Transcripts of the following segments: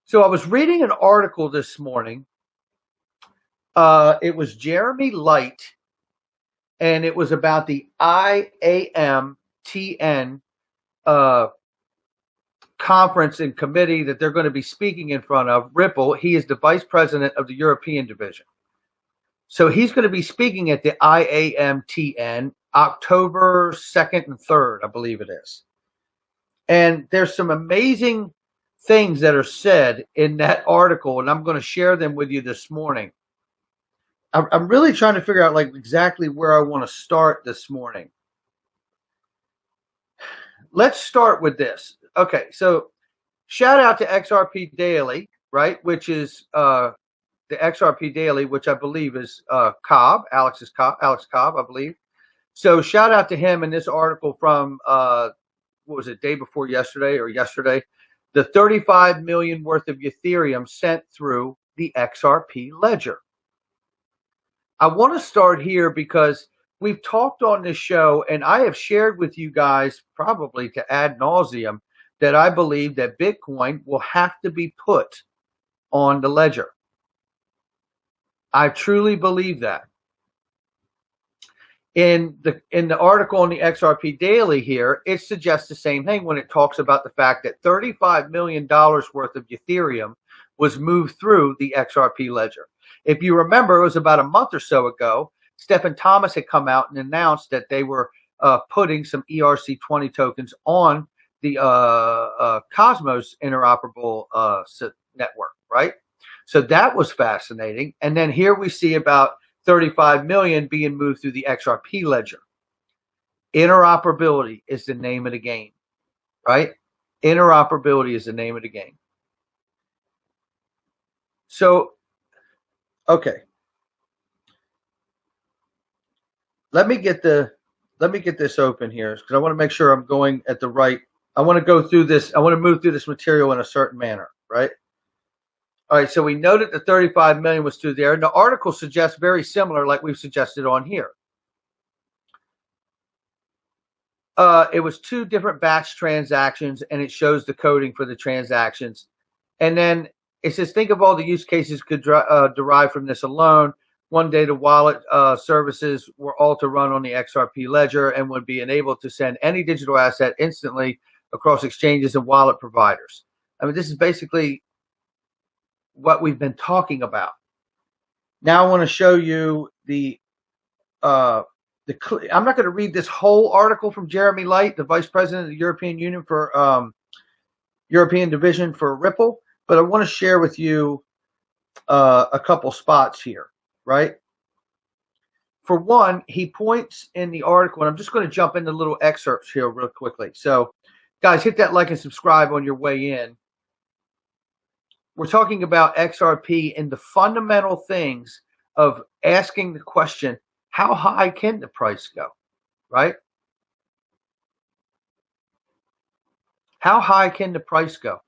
So I was reading an article this morning. It was Jeremy Light, and it was about the IAMTN conference and committee that they're going to be speaking in front of, Ripple. He is the vice president of the European division. So he's going to be speaking at the IAMTN October 2nd and 3rd, I believe it is. And there's some amazing things that are said in that article, and I'm going to share them with you this morning. I'm really trying to figure out like exactly where I want to start this morning. Let's start with this. Okay, so shout out to XRP Daily, right? Which is the XRP Daily, which I believe is Cobb, Alex Cobb, I believe. So shout out to him in this article from what was it, day before yesterday or yesterday? The 35 million worth of Ethereum sent through the XRP ledger. I want to start here because we've talked on this show, and I have shared with you guys probably to ad nauseum that I believe that Bitcoin will have to be put on the ledger. I truly believe that. In the article on the XRP Daily here, it suggests the same thing when it talks about the fact that $35 million worth of Ethereum was moved through the XRP ledger. If you remember, it was about a month or so ago, Stephen Thomas had come out and announced that they were putting some ERC20 tokens on the Cosmos interoperable network, right? So that was fascinating. And then here we see about 35 million being moved through the XRP ledger. Interoperability is the name of the game, right? Interoperability is the name of the game. So, okay. Let me get this open here because I want to make sure I'm going at the right. I want to go through this. I want to move through this material in a certain manner, right? All right, so we know that the 35 million was through there, and the article suggests very similar, like we've suggested on here. It was 2 different batch transactions, and it shows the coding for the transactions. And then it says, think of all the use cases could derive from this alone. One data wallet services were all to run on the XRP ledger and would be enabled to send any digital asset instantly across exchanges and wallet providers. I mean, this is basically what we've been talking about. Now I want to show you I'm not going to read this whole article from Jeremy Light, the vice president of the European Union for European division for Ripple, but I want to share with you a couple spots here, right? For one, he points in the article, and I'm just going to jump into little excerpts here real quickly. So guys, hit that like and subscribe on your way in. We're talking about XRP and the fundamental things of asking the question, how high can the price go, right? How high can the price go?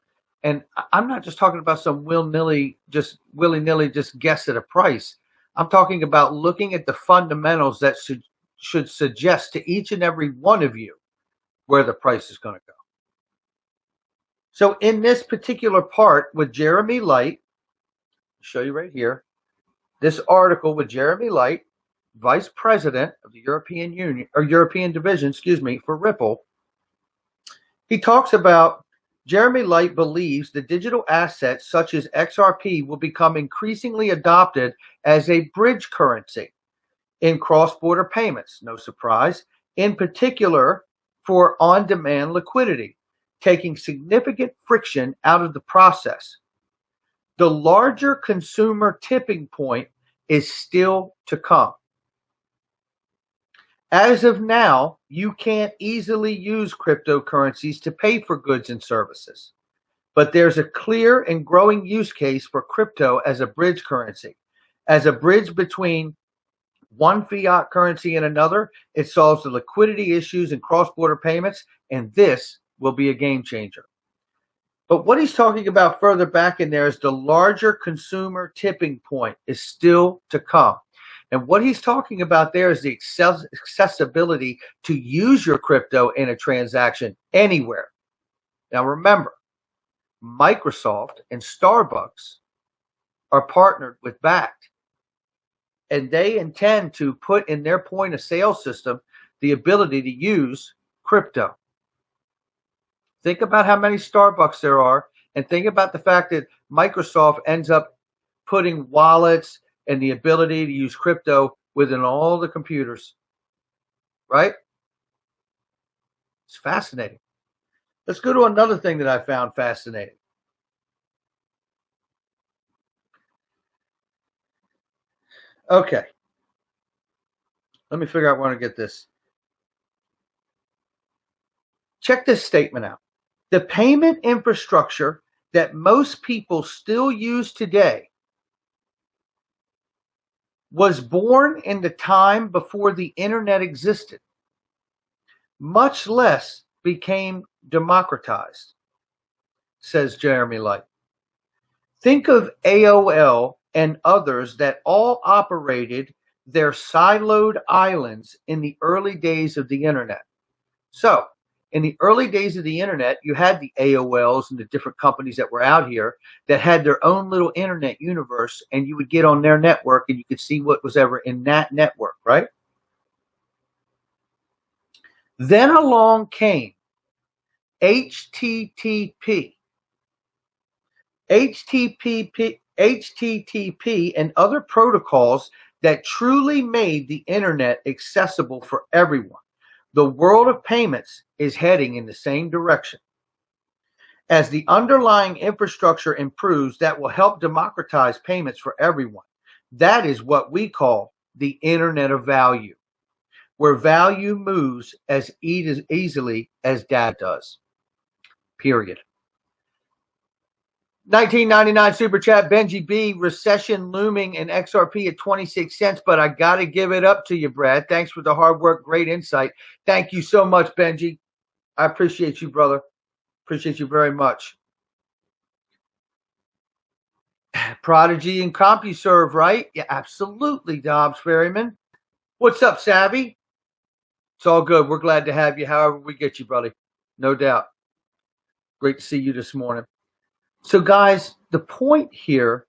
And I'm not just talking about some willy-nilly just guess at a price. I'm talking about looking at the fundamentals that should suggest to each and every one of you where the price is going to go. So in this particular part with Jeremy Light, I'll show you right here, this article with Jeremy Light, vice president of the European Union or European division, for Ripple. He talks about Jeremy Light believes the digital assets such as XRP will become increasingly adopted as a bridge currency in cross-border payments. No surprise, in particular for on-demand liquidity, taking significant friction out of the process. The larger consumer tipping point is still to come. As of now, you can't easily use cryptocurrencies to pay for goods and services, but there's a clear and growing use case for crypto as a bridge currency. As a bridge between one fiat currency and another, it solves the liquidity issues in cross-border payments, and this will be a game changer. But what he's talking about further back in there is the larger consumer tipping point is still to come. And what he's talking about there is the accessibility to use your crypto in a transaction anywhere. Now remember, Microsoft and Starbucks are partnered with Bakkt, and they intend to put in their point of sale system the ability to use crypto. Think about how many Starbucks there are, and think about the fact that Microsoft ends up putting wallets and the ability to use crypto within all the computers, right? It's fascinating. Let's go to another thing that I found fascinating. Okay. Let me figure out where to get this. Check this statement out. The payment infrastructure that most people still use today was born in the time before the internet existed, much less became democratized, says Jeremy Light. Think of AOL and others that all operated their siloed islands in the early days of the internet. So, in the early days of the internet, you had the AOLs and the different companies that were out here that had their own little internet universe, and you would get on their network and you could see what was ever in that network, right? Then along came HTTP. HTTP and other protocols that truly made the internet accessible for everyone. The world of payments is heading in the same direction. As the underlying infrastructure improves, that will help democratize payments for everyone. That is what we call the Internet of Value, where value moves as easily as data does. Period. 1999 Super Chat, Benji B, recession looming in XRP at 26 cents, but I got to give it up to you, Brad. Thanks for the hard work. Great insight. Thank you so much, Benji. I appreciate you, brother. Appreciate you very much. Prodigy and CompuServe, right? Yeah, absolutely, Dobbs Ferryman. What's up, Savvy? It's all good. We're glad to have you however we get you, brother. No doubt. Great to see you this morning. So, guys, the point here,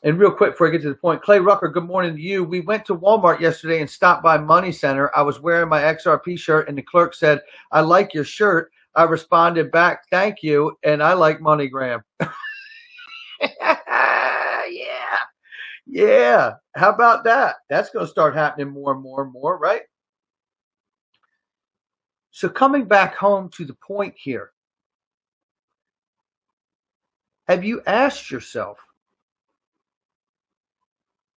and real quick before I get to the point, Clay Rucker, good morning to you. We went to Walmart yesterday and stopped by Money Center. I was wearing my XRP shirt, and the clerk said, "I like your shirt." I responded back, "Thank you," and I like MoneyGram. Yeah. How about that? That's going to start happening more and more and more, right? So coming back home to the point here, have you asked yourself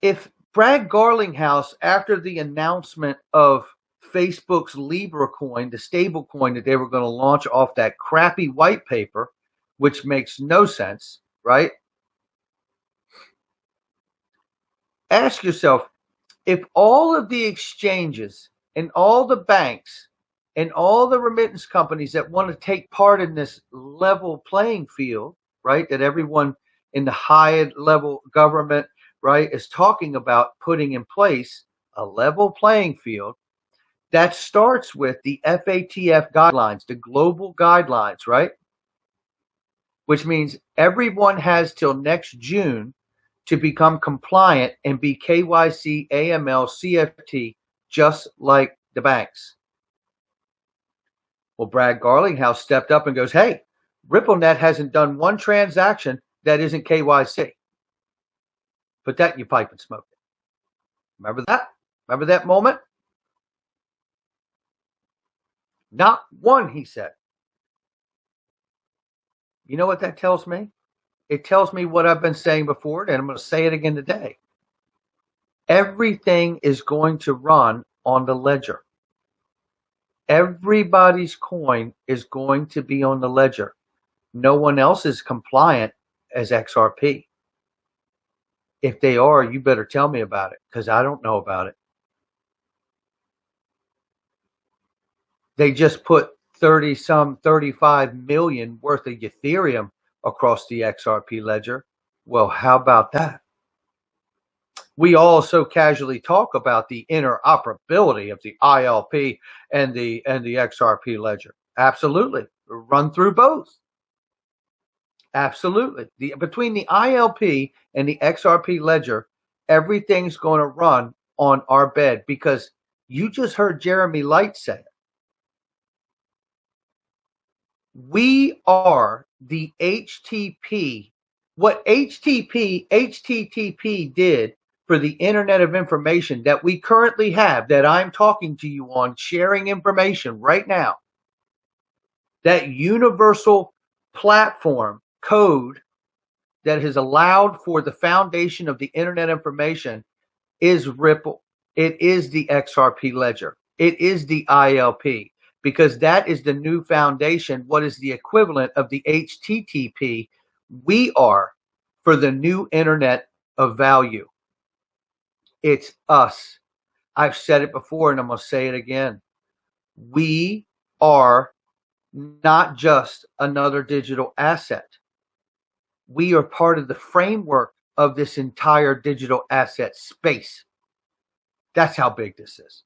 if Brad Garlinghouse, after the announcement of Facebook's Libra coin, the stable coin that they were going to launch off that crappy white paper, which makes no sense, right? Ask yourself, if all of the exchanges and all the banks and all the remittance companies that want to take part in this level playing field, right, that everyone in the high level government, right, is talking about putting in place a level playing field, that starts with the FATF guidelines, the global guidelines, right? Which means everyone has till next June to become compliant and be KYC, AML, CFT, just like the banks. Well, Brad Garlinghouse stepped up and goes, "Hey, RippleNet hasn't done one transaction that isn't KYC. Put that in your pipe and smoke it." Remember that? Remember that moment? Not one, he said. You know what that tells me? It tells me what I've been saying before, and I'm going to say it again today. Everything is going to run on the ledger. Everybody's coin is going to be on the ledger. No one else is compliant as XRP. If they are, you better tell me about it, because I don't know about it. They just put 35 million worth of Ethereum across the XRP ledger. Well, how about that? We also casually talk about the interoperability of the ILP and the XRP ledger. Absolutely. Run through both. Absolutely. Between the ILP and the XRP ledger, everything's going to run on our bed, because you just heard Jeremy Light say it. We are the HTTP. What HTTP did for the Internet of Information that we currently have, that I'm talking to you on, sharing information right now, that universal platform code that has allowed for the foundation of the Internet information, is Ripple. It is the XRP ledger. It is the ILP, because that is the new foundation. What is the equivalent of the HTTP? We are for the new Internet of value. It's us. I've said it before and I'm going to say it again. We are not just another digital asset. We are part of the framework of this entire digital asset space. That's how big this is.